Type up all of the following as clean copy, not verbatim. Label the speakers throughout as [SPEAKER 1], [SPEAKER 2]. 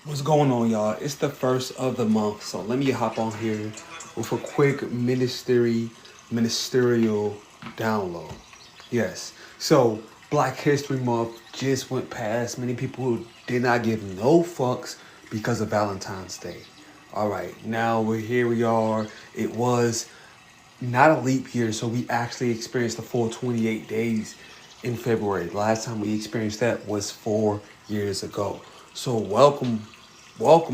[SPEAKER 1] What's going on, y'all? It's the first of the month, so let me hop on here with a quick ministerial download. Yes, so Black History Month just went past. Many people did not give no fucks because of Valentine's Day. All right, now we're here. We are. It was not a leap year, so we actually experienced the full 28 days in February. The last time we experienced that was 4 years ago. So welcome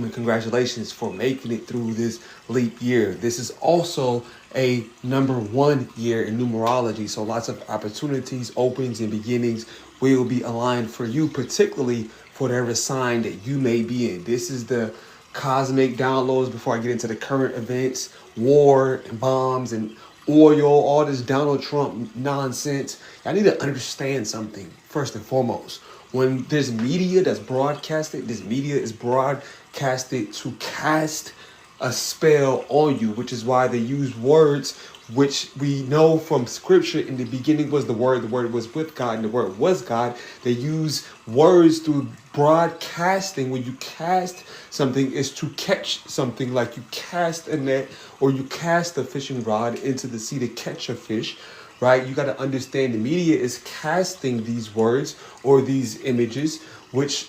[SPEAKER 1] and congratulations for making it through this leap year. This is also a number 1 year in numerology, so lots of opportunities, openings, and beginnings will be aligned for you, particularly for whatever sign that you may be in. This is the cosmic downloads before I get into the current events, war and bombs and oil, all this Donald Trump nonsense. I need to understand something first and foremost. When there's media that's broadcasted, this media is broadcasted to cast a spell on you, which is why they use words which we know from scripture. In the beginning was the word was with God, and the word was God. They use words through broadcasting. When you cast something, is to catch something, like you cast a net or you cast a fishing rod into the sea to catch a fish, right? You got to understand the media is casting these words or these images, which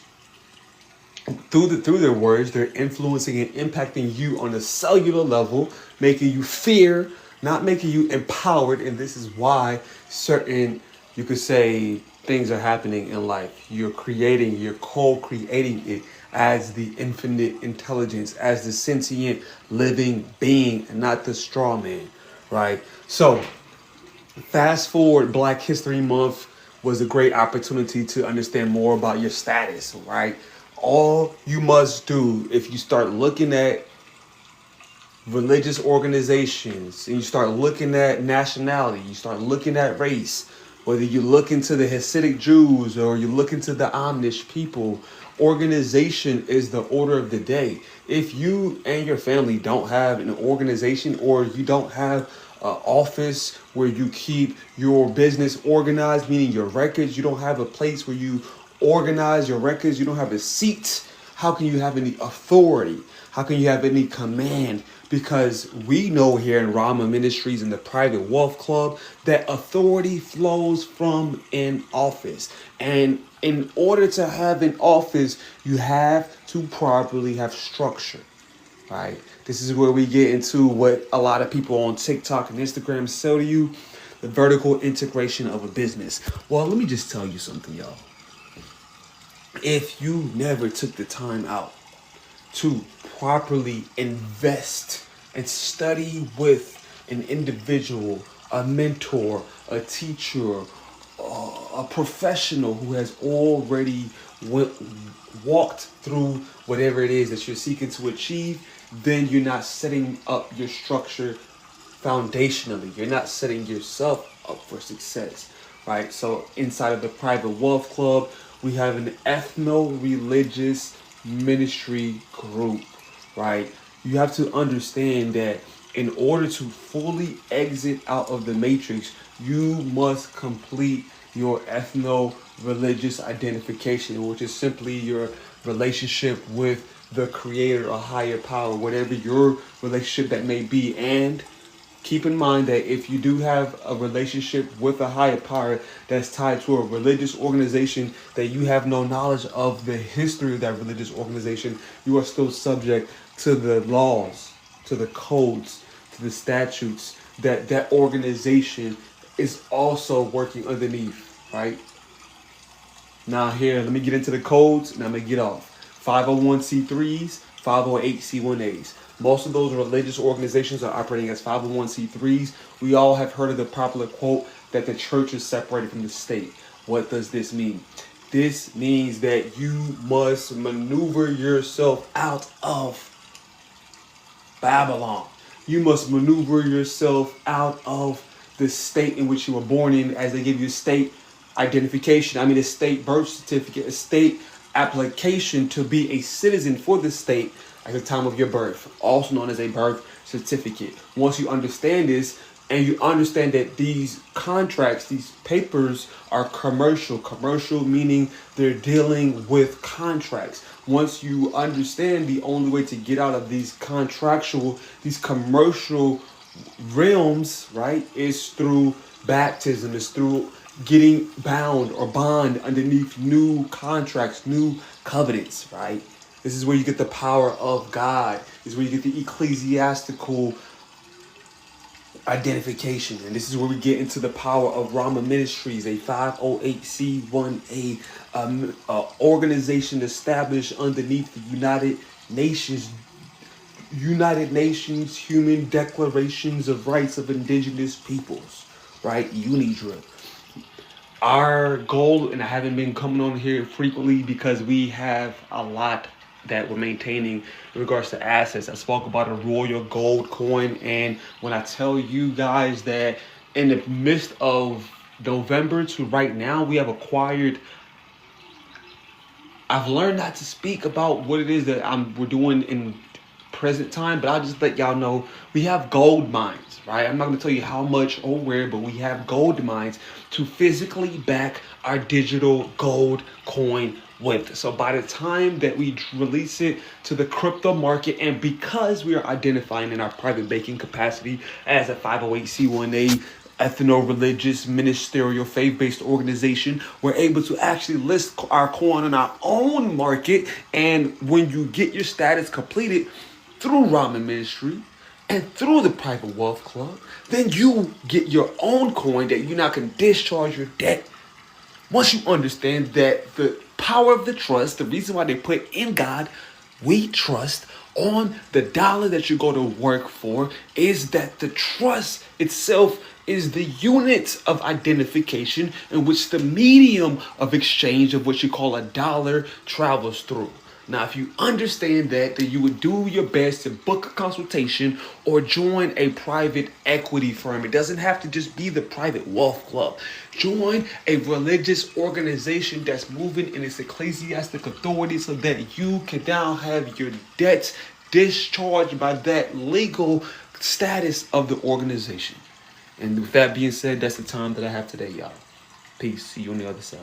[SPEAKER 1] through their words, they're influencing and impacting you on a cellular level, making you fear, not making you empowered. And this is why certain, you could say, things are happening in life. You're co-creating it as the infinite intelligence, as the sentient living being, and not the straw man, right? So fast forward, Black History Month was a great opportunity to understand more about your status, right? All you must do, if you start looking at religious organizations and you start looking at nationality, you start looking at race, whether you look into the Hasidic Jews or you look into the Amish people, organization is the order of the day. If you and your family don't have an organization, or you don't have an office where you keep your business organized, meaning your records, you don't have a place where you organize your records, you don't have a seat, how can you have any authority? How can you have any command? Because we know here in Rama Ministries and the Private Wealth Club that authority flows from an office. And in order to have an office, you have to properly have structure, right? This is where we get into what a lot of people on TikTok and Instagram sell to you, the vertical integration of a business. Well, let me just tell you something, y'all. If you never took the time out to properly invest and study with an individual, a mentor, a teacher, a professional who has already walked through whatever it is that you're seeking to achieve, then you're not setting up your structure foundationally. You're not setting yourself up for success, right? So inside of the Private Wealth Club, we have an ethno-religious ministry group, right? You have to understand that in order to fully exit out of the matrix, you must complete your ethno-religious identification, which is simply your relationship with the creator or higher power, whatever your relationship that may be. And keep in mind that if you do have a relationship with a higher power that's tied to a religious organization that you have no knowledge of the history of that religious organization, you are still subject to the laws, to the codes, to the statutes that that organization is also working underneath, right? Now here, let me get into the codes and I'm going to get off. 501c3s, 508c1as. Most of those religious organizations are operating as 501c3s. We all have heard of the popular quote that the church is separated from the state. What does this mean? This means that you must maneuver yourself out of Babylon. You must maneuver yourself out of the state in which you were born in, as they give you state identification. I mean, a state birth certificate, a state application to be a citizen for the state at the time of your birth, also known as a birth certificate. Once you understand this, and you understand that these contracts, these papers are commercial. Commercial meaning they're dealing with contracts. Once you understand the only way to get out of these commercial realms, right, is through baptism, is through getting bound or bond underneath new contracts, new covenants, right? This is where you get the power of God. This is where you get the ecclesiastical identification. And this is where we get into the power of Rama Ministries, a 508c1a organization established underneath the United Nations Human Declarations of Rights of Indigenous Peoples, right? UNIDRA. Our goal, and I haven't been coming on here frequently because we have a lot that we're maintaining in regards to assets. I spoke about a royal gold coin, and when I tell you guys that in the midst of November to right now, we have acquired, I've learned not to speak about what it is that we're doing in present time, but I'll just let y'all know we have gold mines, right? I'm not going to tell you how much or where, but we have gold mines to physically back our digital gold coin with. So by the time that we release it to the crypto market, and because we are identifying in our private banking capacity as a 508c1a ethno-religious, ministerial, faith-based organization, we're able to actually list our coin on our own market. And when you get your status completed through Ramen Ministry and through the Private Wealth Club, then you get your own coin that you now can discharge your debt. Once you understand that the power of the trust, the reason why they put in God, we trust, on the dollar that you go to work for, is that the trust itself is the unit of identification in which the medium of exchange of what you call a dollar travels through. Now, if you understand that, then you would do your best to book a consultation or join a private equity firm. It doesn't have to just be the Private Wealth Club. Join a religious organization that's moving in its ecclesiastic authority so that you can now have your debts discharged by that legal status of the organization. And with that being said, that's the time that I have today, y'all. Peace. See you on the other side.